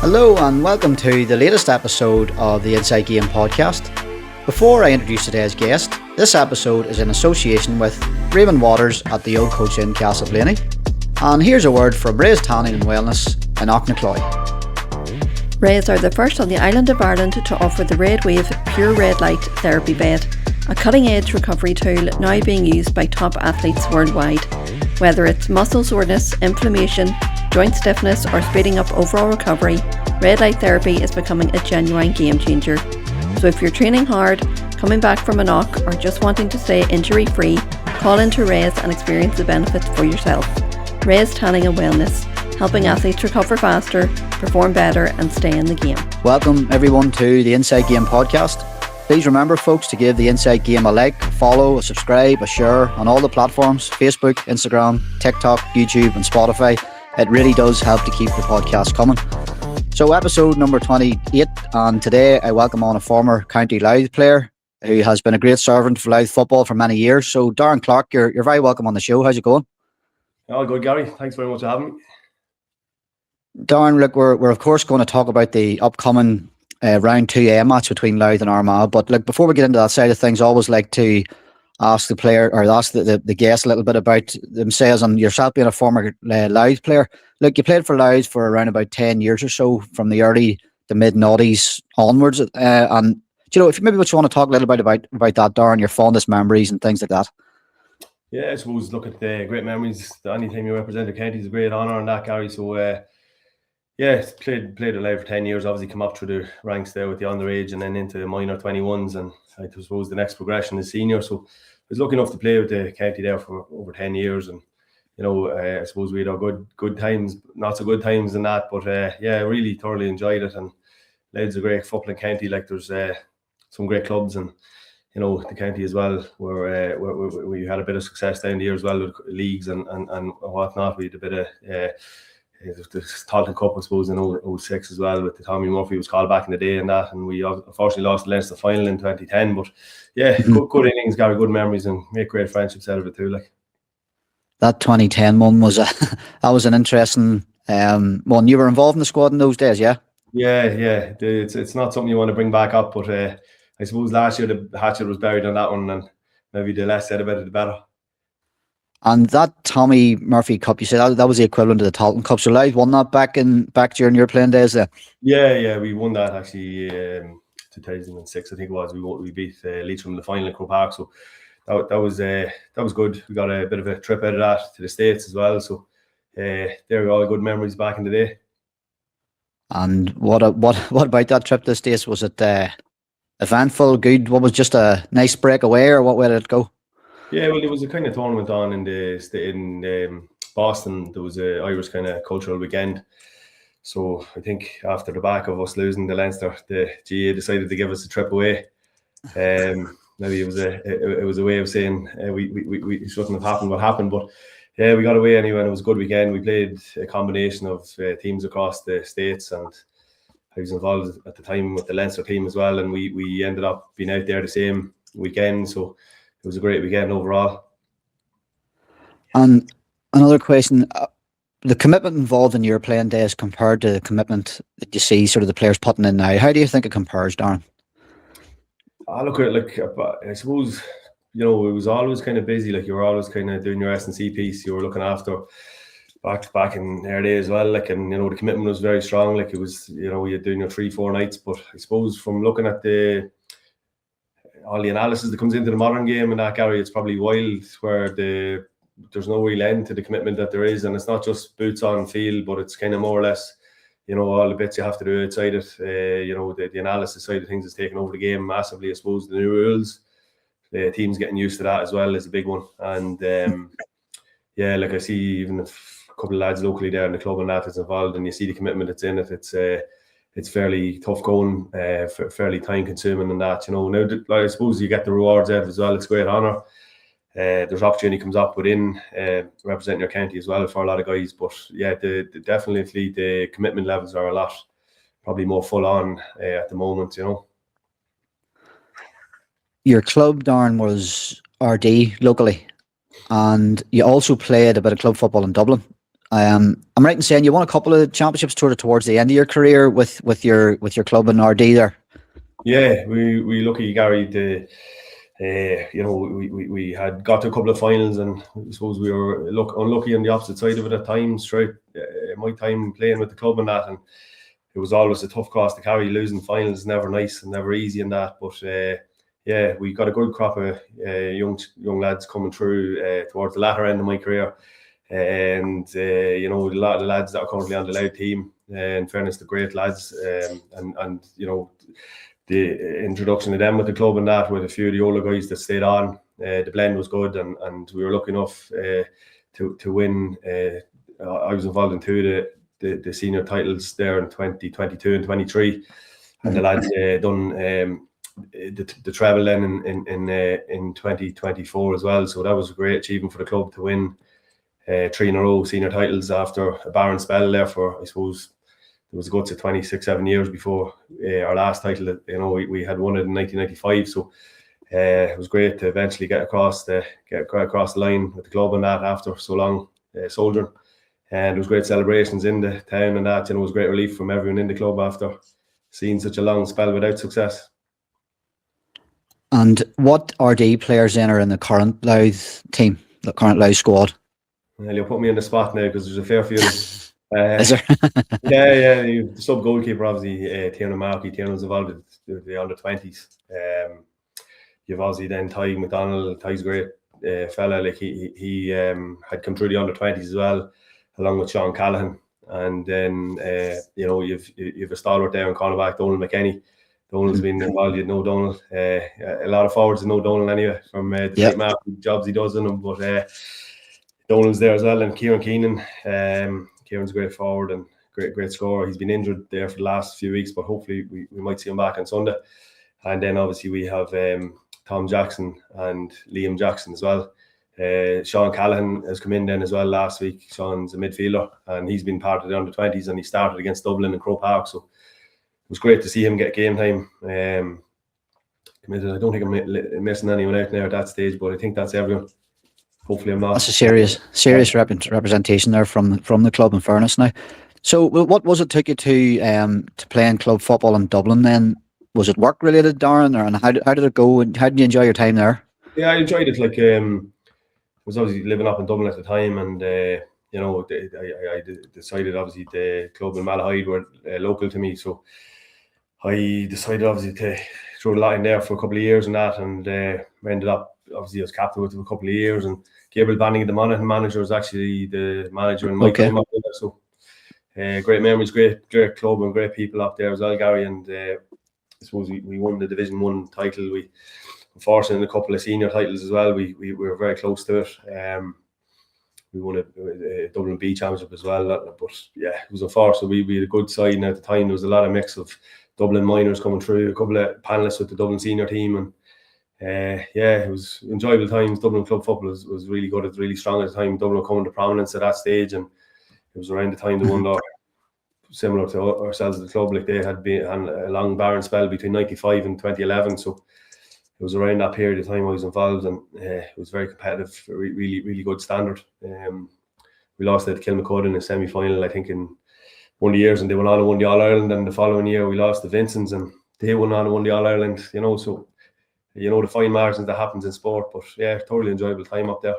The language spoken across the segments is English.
Hello and welcome to the latest episode of the Inside Game podcast. Before I introduce today's guest, this episode is in association with Raymond Waters at the Old Coach Inn Castleblaney. And here's a word from Ray's Tanning and Wellness in Auchnachoy. Rays are the first on the island of Ireland to offer the Red Wave Pure Red Light Therapy Bed, a cutting-edge recovery tool now being used by top athletes worldwide. Whether it's muscle soreness, inflammation, joint stiffness or speeding up overall recovery, red light therapy is becoming a genuine game changer. So if you're training hard, coming back from a knock or just wanting to stay injury free, call into Rays and experience the benefits for yourself. Rays Tanning and Wellness, helping athletes recover faster, perform better and stay in the game. Welcome everyone to the Inside Game podcast. Please remember folks to give the Inside Game a like, a follow, a subscribe, a share on all the platforms, Facebook, Instagram, TikTok, YouTube and Spotify. It really does help to keep the podcast coming. So episode number 28, and today I welcome on a former County Louth player who has been a great servant for Louth football for many years. So Darren Clarke, you're very welcome on the show. How's it going? All good, Gary. Thanks very much for having me. Darren, look, we're of course going to talk about the upcoming round 2A match between Louth and Armagh. But look, before we get into that side of things, I always like to ask the player or ask the guest a little bit about themselves and yourself being a former Louth player. Look, you played for Louth for around about 10 years or so, from the early to mid-noughties onwards. And do you know, if you maybe want to talk a little bit about that, Darren, your fondest memories and things like that. Yeah, I suppose look at the great memories. Anytime you represent the county is a great honour and that, Gary. So yeah, played at Louth for 10 years, obviously come up through the ranks there with the underage and then into the minor 21s, and I suppose the next progression is senior. So I was lucky enough to play with the county there for over 10 years, and you know, I suppose we had our good times, not so good times in that, but yeah, I really thoroughly enjoyed it. And Louth's a great footballing county. Like there's some great clubs, and you know, the county as well, where we had a bit of success down the year as well with leagues and whatnot. We had a bit of the Talton Cup, I suppose, in 06 as well, with the Tommy Murphy was called back in the day and that, and we unfortunately lost the Leinster final in 2010. But yeah, good innings, Gary, good memories, and make great friendships out of it too. Like that 2010 one was that was an interesting one. You were involved in the squad in those days, yeah? Yeah. It's not something you want to bring back up, but I suppose last year the hatchet was buried on that one, and maybe the less said about it, the better. And that Tommy Murphy Cup, you said that was the equivalent of the Talton Cup. So Louth won that back during your playing days there. Yeah, we won that actually 2006, I think it was. We beat Leitrim in the final in Croke Park, so that was good. We got a bit of a trip out of that to the States as well. So there were all good memories back in the day. And what about that trip to the States? Was it eventful, good? What was just a nice breakaway, or what way did it go? Yeah, well, there was a kind of tournament on in Boston. There was a Irish kind of cultural weekend. So I think after the back of us losing the Leinster, the GA decided to give us a trip away. Maybe it was a way of saying we shouldn't have happened what happened, but yeah, we got away anyway, and it was a good weekend. We played a combination of teams across the States, and I was involved at the time with the Leinster team as well, and we ended up being out there the same weekend. So it was a great weekend overall. And another question, the commitment involved in your playing days compared to the commitment that you see sort of the players putting in now, how do you think it compares, Darren? I look at it like, I suppose, you know, it was always kind of busy. Like you were always kind of doing your S&C piece. You were looking after back in their day as well. Like, and you know, the commitment was very strong. Like it was, you know, you're doing your 3-4 nights. But I suppose from looking at all the analysis that comes into the modern game and that, Gary, it's probably wild where there's no real end to the commitment that there is, and it's not just boots on field, but it's kind of more or less, you know, all the bits you have to do outside it. You know, the analysis side of things is taking over the game massively. I suppose the new rules, the teams getting used to that as well is a big one. And yeah, like I see even a couple of lads locally there in the club and that is involved, and you see the commitment that's in it. It's fairly tough going, fairly time consuming and that, you know. Now, I suppose you get the rewards out of it as well. It's a great honour. There's opportunity comes up within representing your county as well for a lot of guys. But yeah, definitely the commitment levels are a lot, probably more full on at the moment, you know. Your club, Darren, was RD locally, and you also played a bit of club football in Dublin. I'm right in saying you won a couple of championships towards the end of your career with your club in RD there. Yeah, we lucky, Gary. We had got to a couple of finals, and I suppose we were unlucky on the opposite side of it at times. Straight my time playing with the club and that, and it was always a tough cross to carry. Losing finals is never nice and never easy in that. But we got a good crop of young lads coming through towards the latter end of my career, and a lot of the lads that are currently on the Louth team. In fairness, the great lads, and the introduction of them with the club and that, with a few of the older guys that stayed on, the blend was good, and we were lucky enough to win. I was involved in two of the senior titles there in 2022 and 23, and the lads done the treble then in 2024 as well. So that was a great achievement for the club to win 3 in a row senior titles after a barren spell there for, I suppose, it was a good to 26-7 years before our last title. We had won it in 1995, so it was great to eventually get across the line with the club and that after so long soldiering. And there was great celebrations in the town and that. It was great relief from everyone in the club after seeing such a long spell without success. And what RD players then are in the current Louth team, the current Louth squad? Well, you'll put me on the spot now because there's a fair few. Is there? Yeah. The sub goalkeeper, obviously, Tiernan Markey. Tiernan's involved with the under 20s. You've obviously then Ty McDonald. Ty's a great fella. Like he had come through the under 20s as well, along with Sean Callahan. And then you've a stalwart there in cornerback, Donald McKenny. Donald's been involved. You know Donald. A lot of forwards know Donald anyway from the great jobs he does in them. But Donald's there as well, and Kieran Keenan. Kieran's a great forward and great scorer. He's been injured there for the last few weeks, but hopefully we might see him back on Sunday. And then obviously we have Tom Jackson and Liam Jackson as well. Sean Callahan has come in then as well last week. Sean's a midfielder, and he's been part of the under 20s, and he started against Dublin and Croke Park. So it was great to see him get game time. I don't think I'm missing anyone out now at that stage, but I think that's everyone. Hopefully I'm not. That's a serious representation there from the club, in fairness now. So what was it took you to playing club football in Dublin then? Was it work related, Darren, or how did it go, and how did you enjoy your time there? Yeah, I enjoyed it. Like I was obviously living up in Dublin at the time, and I decided obviously the club in Malahide were local to me, so I decided obviously to throw the line there for a couple of years and that, and ended up obviously as captain with them a couple of years, and Gabriel Banning, the Monaghan manager, was actually the manager in my time up there. So great memories, great club and great people up there as well, Gary. And I suppose we won the Division 1 title. We unfortunately in a couple of senior titles as well. We were very close to it. We won a Dublin B championship as well. But yeah, it was unfortunate. We had a good side, and at the time there was a lot of mix of Dublin minors coming through, a couple of panellists with the Dublin senior team, and it was enjoyable times. Dublin club football was really good. It was really strong at the time. Dublin were coming to prominence at that stage, and it was around the time they won the, similar to ourselves at the club. Like they had been on a long barren spell between 95 and 2011, so it was around that period of time I was involved, and it was very competitive, really good standard. We lost at Kilmacud in the semi-final, I think, in one of the years, and they went on and won the All-Ireland, and the following year we lost to Vincent's, and they went on and won the All-Ireland, so the fine margins that happens in sport. But yeah, totally enjoyable time up there.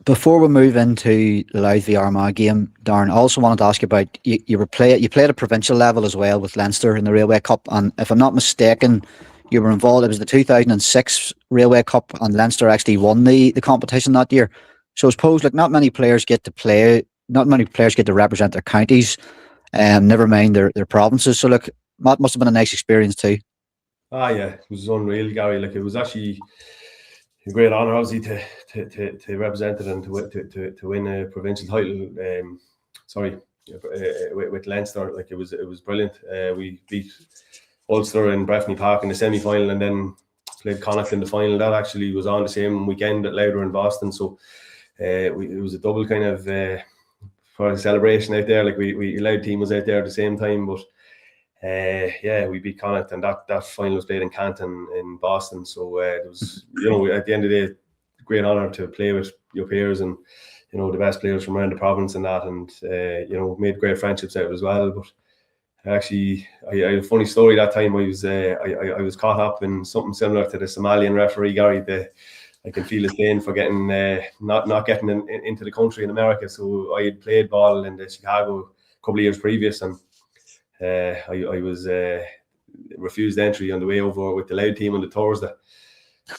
Before we move into the Louth v Armagh game, Darren, I also wanted to ask you about you played at provincial level as well with Leinster in the Railway Cup, and if I'm not mistaken, you were involved. It was the 2006 Railway Cup, and Leinster actually won the competition that year. So I suppose not many players get to play, not many players get to represent their counties, never mind their provinces. So that must have been a nice experience too. Yeah, it was unreal, Gary. It was actually a great honour, obviously, to represent it and to win a provincial title. With Leinster, it was brilliant. We beat Ulster in Breffni Park in the semi-final, and then played Connacht in the final. That actually was on the same weekend at Louth in Boston. So it was a double kind of for a celebration out there. We Louth team was out there at the same time, but. We beat Connacht, and that final was played in Canton in Boston. So it was, at the end of the day, great honour to play with your peers, and the best players from around the province and that, and made great friendships out of it as well. But actually, I had a funny story that time. I was caught up in something similar to the Somalian referee Gary. I can feel his pain for getting not getting into the country in America. So I had played ball in the Chicago a couple of years previous, and I was refused entry on the way over with the Loud team on the Thursday.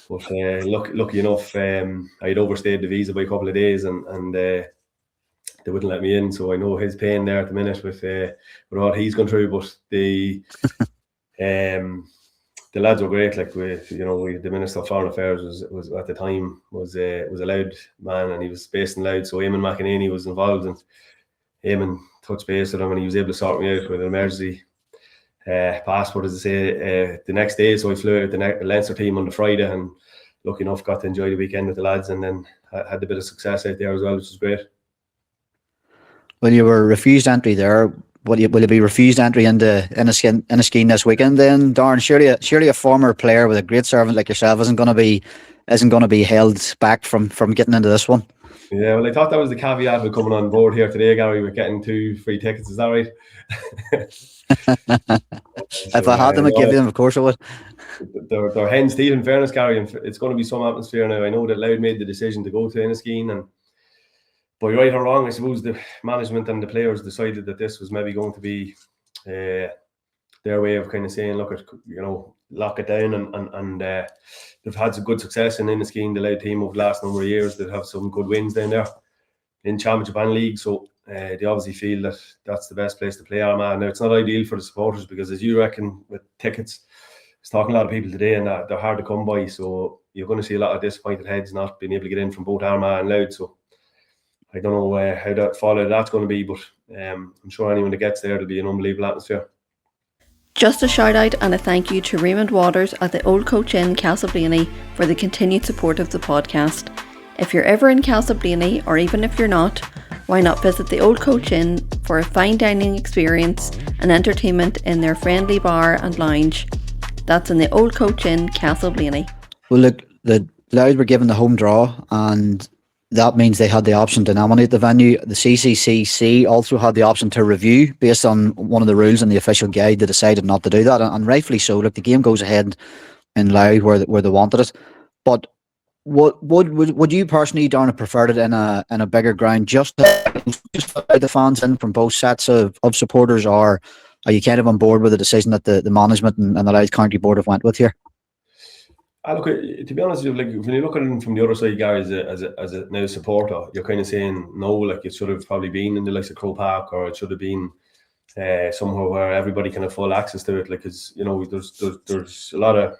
But lucky enough, I had overstayed the visa by a couple of days, and they wouldn't let me in. So I know his pain there at the minute with what he's gone through. But the lads were great. Like the Minister of Foreign Affairs was at the time was a Loud man, and he was based in Loud. So Eamon McEnany was involved, and Eamon touched base with him, and he was able to sort me out with an emergency passport, as I say, the next day. So I flew out the Leinster team on the Friday, and lucky enough got to enjoy the weekend with the lads, and then had a bit of success out there as well, which was great. When you were refused entry there, will you be refused entry into Inniskeen this weekend then, Darren? Surely a former player with a great servant like yourself isn't going to be held back from getting into this one. Yeah, well, I thought that was the caveat with coming on board here today, Gary, with getting 2 free tickets. Is that right? If I had them, I'd give you them, of course I would. They're hens teeth, in fairness, Gary, and it's going to be some atmosphere now. I know that Loud made the decision to go to Inniskeen, but right or wrong, I suppose the management and the players decided that this was maybe going to be their way of kind of saying, look, lock it down, and they've had some good success in Inniskeen, the Loud team, over the last number of years. They have some good wins down there in Championship and League, so they obviously feel that that's the best place to play Armagh. Now, it's not ideal for the supporters because, as you reckon, with tickets, I was talking to a lot of people today, and they're hard to come by, so you're going to see a lot of disappointed heads not being able to get in from both Armagh and Loud. So I don't know how that fallout that's going to be, but I'm sure anyone that gets there, it'll be an unbelievable atmosphere. Just a shout out and a thank you to Raymond Waters at the Old Coach Inn, Castleblaney, for the continued support of the podcast. If you're ever in Castleblaney, or even if you're not, why not visit the Old Coach Inn for a fine dining experience and entertainment in their friendly bar and lounge. That's in the Old Coach Inn, Castleblaney. Well, look, the Loud were given the home draw, and that means they had the option to nominate the venue. The CCCC also had the option to review based on one of the rules in the official guide. They decided not to do that, and rightfully so. Look, the game goes ahead in Loud where they wanted it. But would you personally, Darren, have preferred it in a bigger ground, just the fans in from both sets of supporters, or are you kind of on board with the decision that the management and the Loud County Board have went with here? Look, to be honest, like when you look at it from the other side, Gary, as a now supporter, you're kind of saying no, like it should have probably been in the likes of Croke Park, or it should have been somewhere where everybody can have full access to it. Like, there's a lot of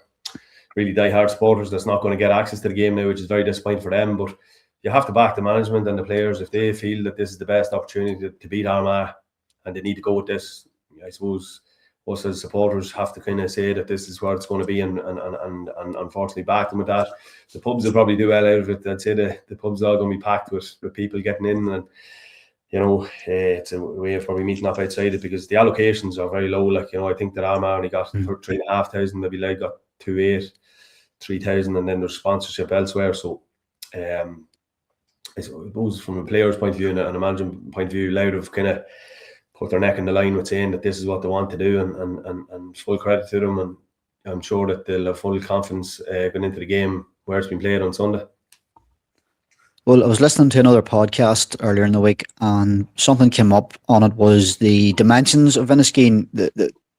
really die-hard supporters that's not going to get access to the game now, which is very disappointing for them. But you have to back the management and the players if they feel that this is the best opportunity to beat Armagh, and they need to go with this. I suppose us as supporters have to kind of say that this is where it's going to be, and unfortunately back them with that. The pubs will probably do well out of it. I'd say the pubs are all going to be packed with people getting in, and it's a way of probably meeting up outside it, because the allocations are very low. Like, I think that Armagh only got 3,500, maybe Loud got 3,000, and then there's sponsorship elsewhere. So I suppose from a player's point of view and a management point of view, Loud have kind of put their neck in the line with saying that this is what they want to do, and full credit to them, and I'm sure that they'll have full confidence going into the game where it's been played on Sunday. Well, I was listening to another podcast earlier in the week, and something came up on it was the dimensions of Inniskeen.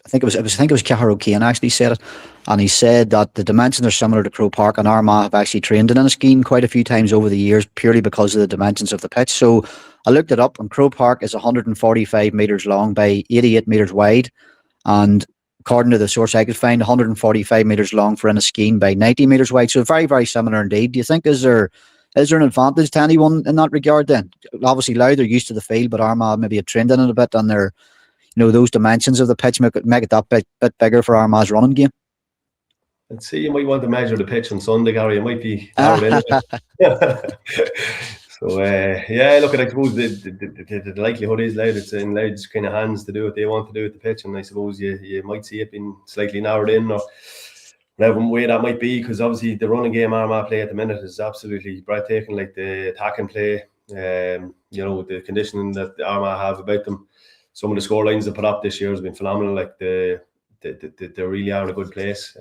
I think it was Cahar O'Kane actually said it, and he said that the dimensions are similar to Croke Park, and Armagh have actually trained in Inniskeen quite a few times over the years purely because of the dimensions of the pitch. So I looked it up, and Croke Park is 145 metres long by 88 metres wide, and according to the source I could find, 145 metres long for Inniskeen by 90 metres wide. So very, very similar indeed. Do you think is there an advantage to anyone in that regard then? Obviously Loud, they're used to the field, but Armagh maybe have trained in it a bit, and they're, those dimensions of the pitch make it that bit bigger for Armagh's running game. I'd say you might want to measure the pitch on Sunday, Gary. It might be narrowed in. So, I suppose the likelihood is Loud, it's in Loud's kind of hands to do what they want to do with the pitch, and I suppose you might see it being slightly narrowed in, or whatever way that might be, because obviously the running game Armagh play at the minute is absolutely breathtaking. Like the attacking play, You know, the conditioning that the Armagh have about them, some of the score lines they put up this year has been phenomenal. Like they really are in a good place.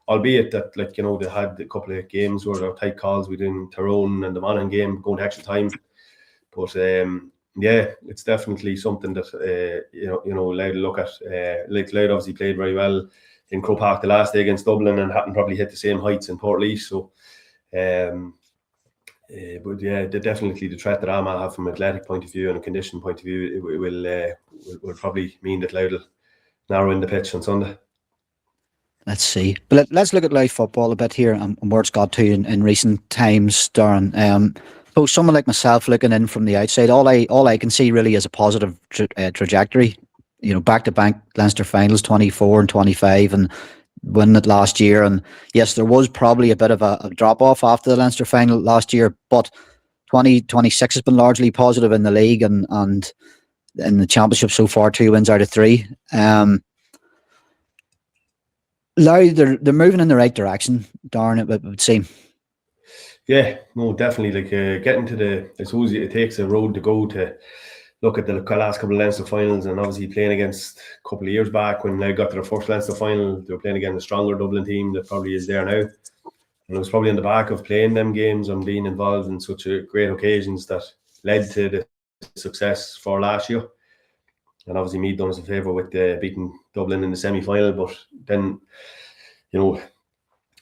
Albeit that, like, you know, they had a couple of games where there were tight calls within Tyrone and the Monaghan game going to extra time. But yeah, it's definitely something that you know, Louth look at. Like Louth obviously played very well in Croke Park the last day against Dublin and hadn't probably hit the same heights in Portlaoise. So, but yeah, definitely the threat that Armagh have from an athletic point of view and a condition point of view, it will probably mean that Louth will narrow in the pitch on Sunday. Let's see. But let's look at Louth football a bit here and where it's got to in recent times, Darren. So someone like myself looking in from the outside, all I can see really is a positive trajectory. You know, back-to-back Leinster finals, 24 and 25, and winning it last year. And yes, there was probably a bit of a drop-off after the Leinster final last year, but 2026 has been largely positive in the league and in the championship so far, 2 wins out of 3. Louth, they're moving in the right direction, Darren, it would seem. Yeah, no, definitely. Like getting to I suppose it takes a road to go to look at the last couple of Leinster finals, and obviously playing against a couple of years back when they got to their first Leinster final, they were playing against a stronger Dublin team that probably is there now. And it was probably on the back of playing them games and being involved in such a great occasions that led to the success for last year. And obviously Meath done us a favour with beating Dublin in the semi-final. But then, you know,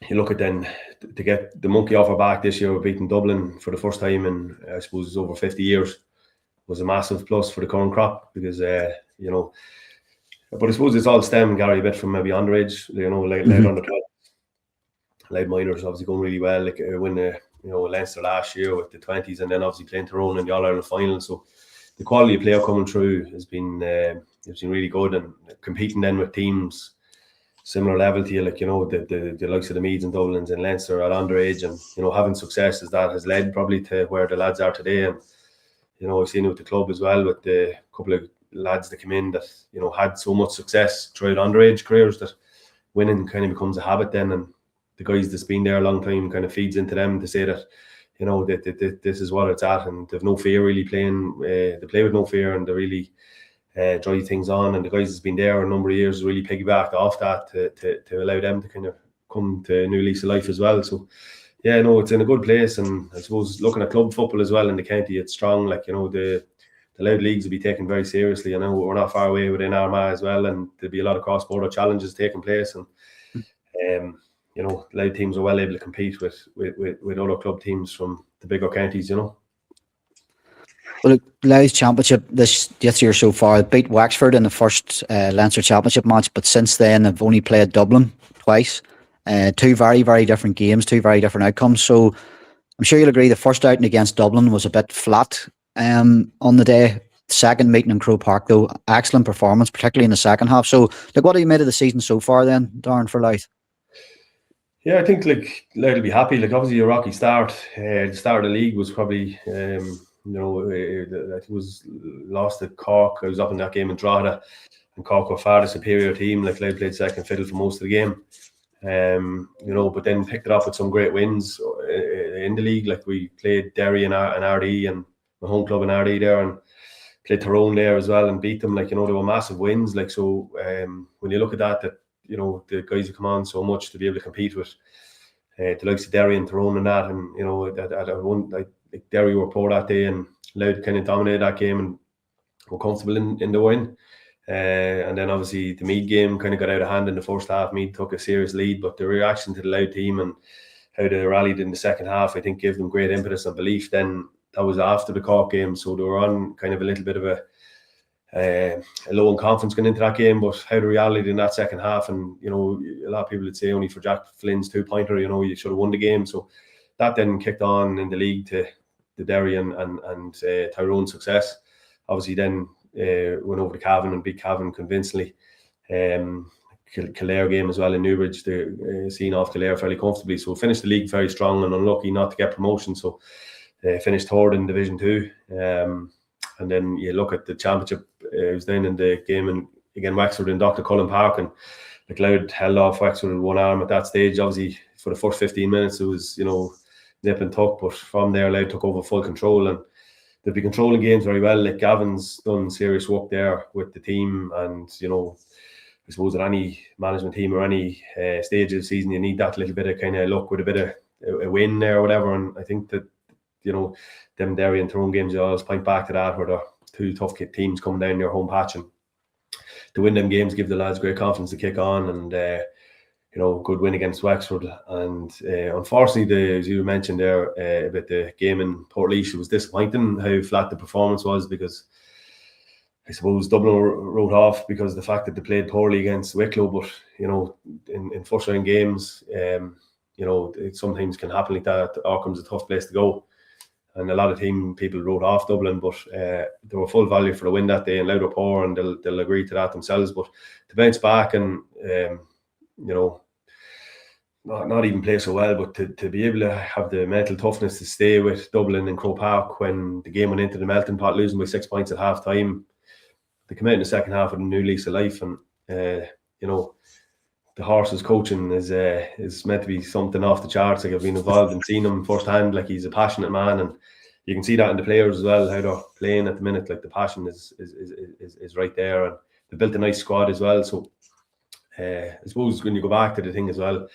you look at then to get the monkey off our back this year, beating Dublin for the first time in, I suppose, it's over 50 years, was a massive plus for the current crop because, you know, but I suppose it's all stemmed, Gary, a bit from maybe underage, you know, like under 12. Louth minors obviously going really well, like win you know, Leinster last year with the 20s, and then obviously playing Tyrone in the All-Ireland final. So the quality of player coming through has been really good, and competing then with teams similar level to you, like, you know, the likes of the Meads and Dublins and Leinster at underage, and, you know, having success as that has led probably to where the lads are today. And, you know, I've seen it with the club as well, with the couple of lads that came in that, you know, had so much success throughout underage careers that winning kind of becomes a habit then, and the guys that's been there a long time kind of feeds into them to say that, you know, that this is what it's at, and they've no fear really playing. They play with no fear, and they really drive things on. And the guys that's been there a number of years really piggybacked off that to allow them to kind of come to a new lease of life as well. So yeah, no, it's in a good place. And I suppose looking at club football as well in the county, it's strong. Like, you know, the Louth leagues will be taken very seriously. You know, we're not far away within Armagh as well, and there'll be a lot of cross-border challenges taking place. And you know, Louth teams are well able to compete with other club teams from the bigger counties, you know. Well, look, Louth's championship this year so far, beat Wexford in the first Leinster championship match, but since then they've only played Dublin twice. 2 very, very different games, 2 very different outcomes. So I'm sure you'll agree the first outing against Dublin was a bit flat on the day. Second meeting in Croke Park, though, excellent performance, particularly in the second half. So, like, what have you made of the season so far then, Darren, for Louth? Yeah, I think like Louth will be happy. Like, obviously a rocky start. The start of the league was probably, you know, I think it was lost at Cork. I was up in that game in Drogheda, and Cork were far the superior team. Like, Louth played second fiddle for most of the game. You know, but then picked it up with some great wins in the league. Like, we played Derry and RD, and my home club in RD there, and played Tyrone there as well and beat them. Like, you know, they were massive wins. Like, so when you look at that, you know, the guys who come on so much to be able to compete with the likes of Derry and Tyrone and that, and, you know, at one, like Derry were poor that day, and Louth kind of dominated that game and were comfortable in the win. And then obviously the Meath game kind of got out of hand in the first half. Meath took a serious lead, but the reaction to the Louth team and how they rallied in the second half, I think, gave them great impetus and belief. Then that was after the Cork game, so they were on kind of a little bit of a low in confidence going into that game, but how they rallied in that second half. And, you know, a lot of people would say only for Jack Flynn's 2-pointer, you know, you should have won the game. So that then kicked on in the league to the Derry and Tyrone success. Obviously then went over to Cavan and beat Cavan convincingly. Kildare game as well in Newbridge, they seen off Kildare fairly comfortably. So finished the league very strong and unlucky not to get promotion. So finished third in Division 2. And then you look at the championship, it was then in the game and again Wexford in Dr. Cullen Park, and like Louth held off Wexford with one arm at that stage. Obviously for the first 15 minutes it was, you know, nip and tuck, but from there Louth took over full control, and they've been controlling games very well. Like Gavin's done serious work there with the team, and I suppose at any management team or any stage of the season, you need that little bit of kind of luck with a bit of a win there or whatever. And I think that them Derry and Tyrone games, you always point back to that, where the two tough teams coming down your home patch, and to win them games give the lads great confidence to kick on. And good win against Wexford. And unfortunately, as you mentioned there about the game in Portlaoise, it was disappointing how flat the performance was, because I suppose Dublin wrote off because of the fact that they played poorly against Wicklow. But in first round games, it sometimes can happen like that. Ockham's a tough place to go, and a lot of people wrote off Dublin, but they were full value for the win that day, and loud rapport, and they'll agree to that themselves. But to bounce back and not even play so well, but to be able to have the mental toughness to stay with Dublin and Croke Park when the game went into the melting pot, losing by 6 points at half time. They come out in the second half with a new lease of life, and the horse's coaching is meant to be something off the charts. Like, I've been involved and seen him firsthand. Like, he's a passionate man, and you can see that in the players as well, how they're playing at the minute. Like, the passion is right there, and they built a nice squad as well. So I suppose when you go back to the thing as well,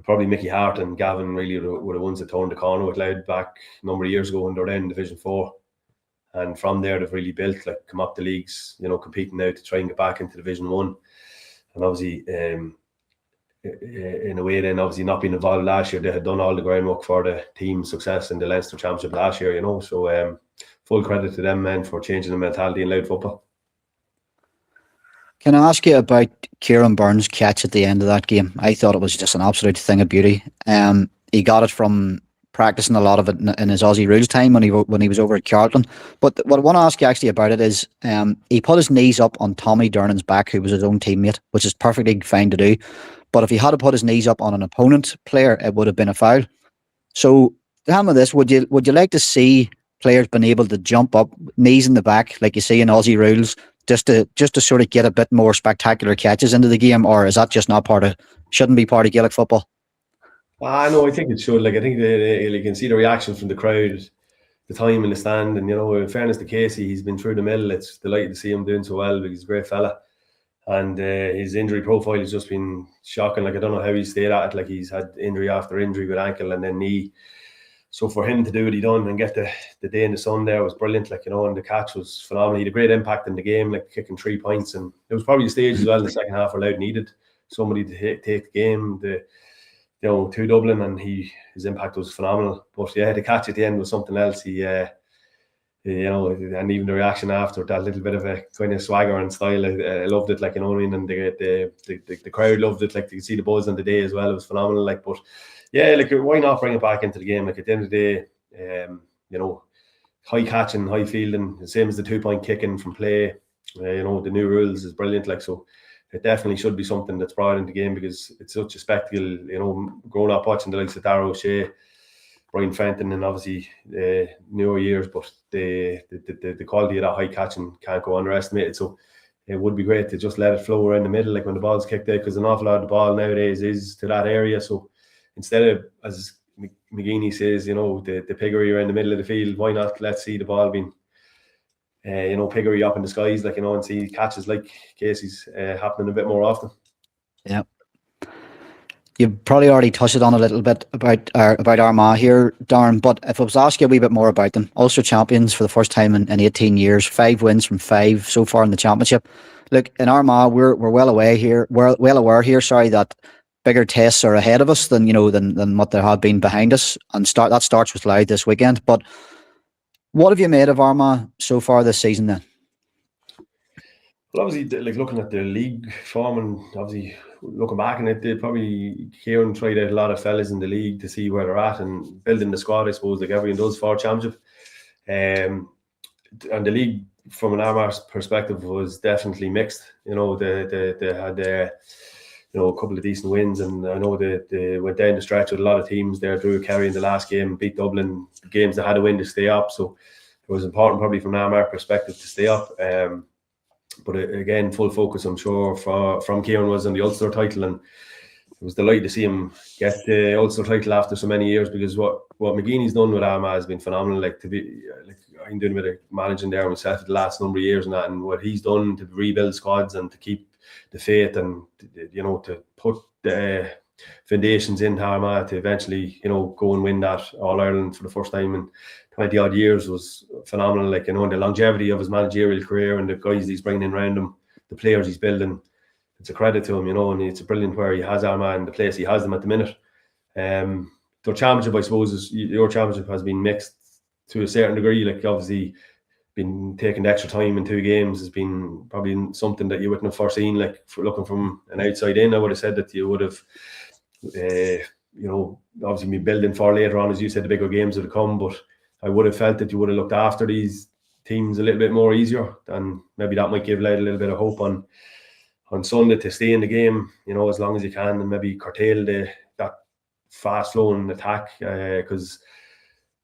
probably Mickey Hart and Gavin really were the ones that turned the corner with Louth back a number of years ago when they were down in Division 4. And from there, they've really built, like, come up the leagues, competing now to try and get back into Division 1. And obviously, in a way, then obviously not being involved last year, they had done all the groundwork for the team's success in the Leinster Championship last year, So full credit to them, men, for changing the mentality in Louth football. Can I ask you about Kieran Byrne's catch at the end of that game? I thought it was just an absolute thing of beauty. He got it from practicing a lot of it in his Aussie rules time when he was over at Carlton. But what I want to ask you actually about it is, he put his knees up on Tommy Durnan's back, who was his own teammate, which is perfectly fine to do. But if he had to put his knees up on an opponent player, it would have been a foul. So, tell me this: would you like to see players being able to jump up, knees in the back, like you see in Aussie rules, just to sort of get a bit more spectacular catches into the game, or is that just not shouldn't be part of Gaelic football? No, I think it should. Like, I think you can see the reaction from the crowd, the time in the stand, and in fairness to Casey, he's been through the middle. It's delighted to see him doing so well, because he's a great fella, and his injury profile has just been shocking. Like, I don't know how he stayed at it. Like, he's had injury after injury with ankle and then knee. So for him to do what he done and get the day in the sun there was brilliant. Like, and the catch was phenomenal. He had a great impact in the game, like kicking 3 points, and it was probably the stage as well in the second half where Louth needed somebody to take the game to Dublin, and his impact was phenomenal. But yeah, the catch at the end was something else. He and even the reaction after, that little bit of a kind of swagger and style, I loved it. Like, what I mean, and the crowd loved it. Like, you could see the buzz on the day as well. It was phenomenal. Like, but yeah, like, why not bring it back into the game? Like, at the end of the day, high catching, high fielding, the same as the 2-point kicking from play. The new rules is brilliant. Like, so it definitely should be something that's brought into the game, because it's such a spectacle. Growing up watching the likes of Darren O'Shea, Brian Fenton, and obviously newer years, but the quality of that high catching can't go underestimated. So it would be great to just let it flow around the middle, like when the ball's kicked out, because an awful lot of the ball nowadays is to that area. So instead of, as McGeaney says, the piggery around the middle of the field, why not let's see the ball being piggery up in the skies, like, and see catches like Casey's happening a bit more often. Yeah. You've probably already touched on a little bit about Armagh here, Darren, but if I was to ask you a wee bit more about them, Ulster champions for the first time in 18 years, 5 wins from 5 so far in the championship. Look, in Armagh, we're well aware here, that bigger tests are ahead of us than what there have been behind us, and that starts with Louth this weekend. But what have you made of Armagh so far this season then? Well, obviously, like, looking at the league form, and obviously looking back on it, Kieran tried out a lot of fellas in the league to see where they're at and building the squad, I suppose, like everyone does for a championship. And the league, from an Armagh's perspective, was definitely mixed. They had a couple of decent wins, and I know they went down the stretch with a lot of teams there. Drew Kerry in the last game, beat Dublin, games they had to win to stay up. So it was important, probably from an Armagh perspective, to stay up. But again, full focus, I'm sure, from Kieran was on the Ulster title, and was delighted to see him get the Ulster title after so many years, because what McGeeney's done with Armagh has been phenomenal. Like, to be like, I'm doing a bit of managing there myself the last number of years and that, and what he's done to rebuild squads and to keep the faith and, you know, to put the foundations in Armagh to eventually, you know, go and win that All-Ireland for the first time in 20 odd years was phenomenal. Like, you know, and the longevity of his managerial career and the guys he's bringing in around him, the players he's building, it's a credit to him, you know, and it's a brilliant where he has Armagh in the place he has them at the minute. Their championship, I suppose, your championship has been mixed to a certain degree. Like, obviously, been taking the extra time in 2 games has been probably something that you wouldn't have foreseen. Like, for looking from an outside in, I would have said that you would have, you know, obviously been building for later on, as you said, the bigger games would have come. But I would have felt that you would have looked after these teams a little bit more easier, and maybe that might give Louth a little bit of hope on Sunday to stay in the game, you know, as long as you can, and maybe curtail that fast flowing attack, because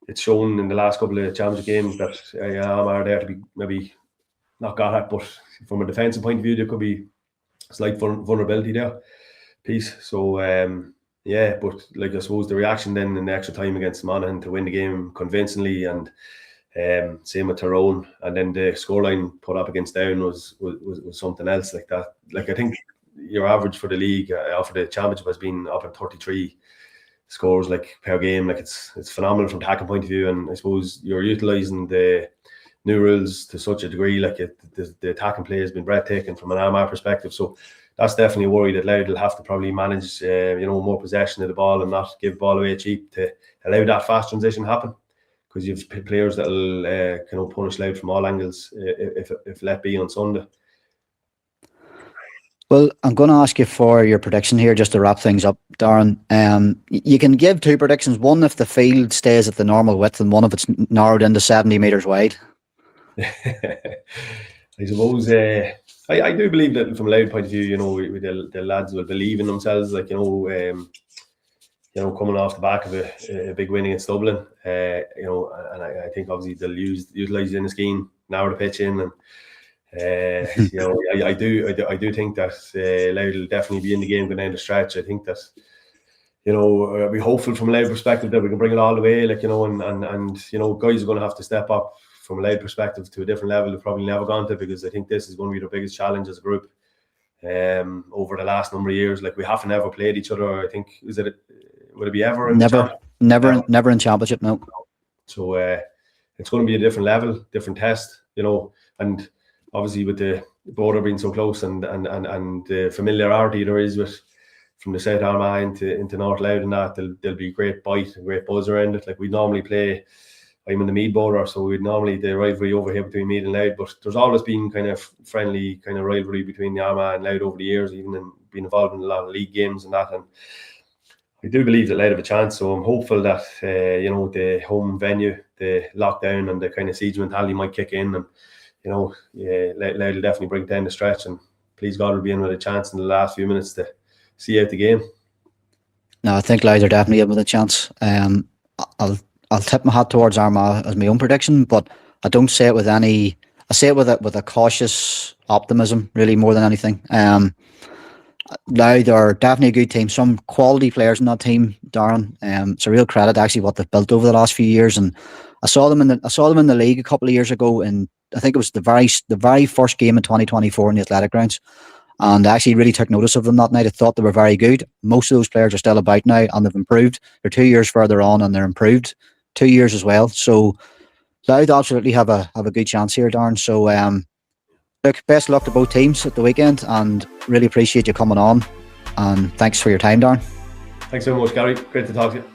it's shown in the last couple of championship games that are there to be maybe not got at, but from a defensive point of view, there could be slight vulnerability there piece. So yeah, but like, I suppose the reaction then in the extra time against Monaghan to win the game convincingly, and same with Tyrone, and then the scoreline put up against Down was something else like that. Like, I think your average for the league, for the championship, has been up at 33 scores like per game. Like, it's phenomenal from attacking point of view, and I suppose you're utilising the new rules to such a degree. Like, the attacking play has been breathtaking from an Armagh perspective. So that's definitely a worry that Louth will have to probably manage, you know, more possession of the ball and not give the ball away cheap to allow that fast transition happen. Because you've players that'll kind of punish Louth from all angles if let be on Sunday. Well, I'm going to ask you for your prediction here just to wrap things up, Darren. You can give 2 predictions: one if the field stays at the normal width, and one if it's narrowed into 70 metres wide. I suppose I do believe that from a Louth point of view, you know, the lads will believe in themselves. Like, you know, coming off the back of a big win against Dublin, you know, and I think obviously they'll utilise it in the scheme, narrow the pitch in, and you know, I do think that Louth will definitely be in the game going down the stretch. I think that, you know, be hopeful from a Louth perspective that we can bring it all the way, like, you know, and you know, guys are going to have to step up from a Louth perspective to a different level they've probably never gone to, because I think this is going to be their biggest challenge as a group over the last number of years. Like, we haven't ever played each other. I think, would it be ever? Never in championship, no. So it's going to be a different level, different test, you know, and obviously with the border being so close and the familiarity there is with from the South Armagh into North Louth and that, there'll be great bite and great buzz around it. Like, we normally play, I'm in the Meath border, so we'd normally the rivalry over here between Meath and Louth, but there's always been kind of friendly kind of rivalry between the Armagh and Louth over the years, even in being involved in a lot of league games and that, and I do believe that Louth have a chance. So I'm hopeful that you know, the home venue, the lockdown and the kind of siege mentality might kick in, and you know, Louth will definitely bring it down the stretch, and please God will be in with a chance in the last few minutes to see out the game. No, I think Louth are definitely in with a chance. I'll tip my hat towards Armagh as my own prediction, but I don't say it with any. I say it with a cautious optimism, really, more than anything. Louth are definitely a good team. Some quality players in that team, Darren. It's a real credit actually what they've built over the last few years. And I saw them in the league a couple of years ago, and I think it was the very first game in 2024 in the Athletic Grounds. And I actually really took notice of them that night. I thought they were very good. Most of those players are still about now, and they've improved. They're 2 years further on, and they're improved 2 years as well. So Louth absolutely have a good chance here, Darren. So look, best of luck to both teams at the weekend, and really appreciate you coming on. And thanks for your time, Darren. Thanks so much, Gary. Great to talk to you.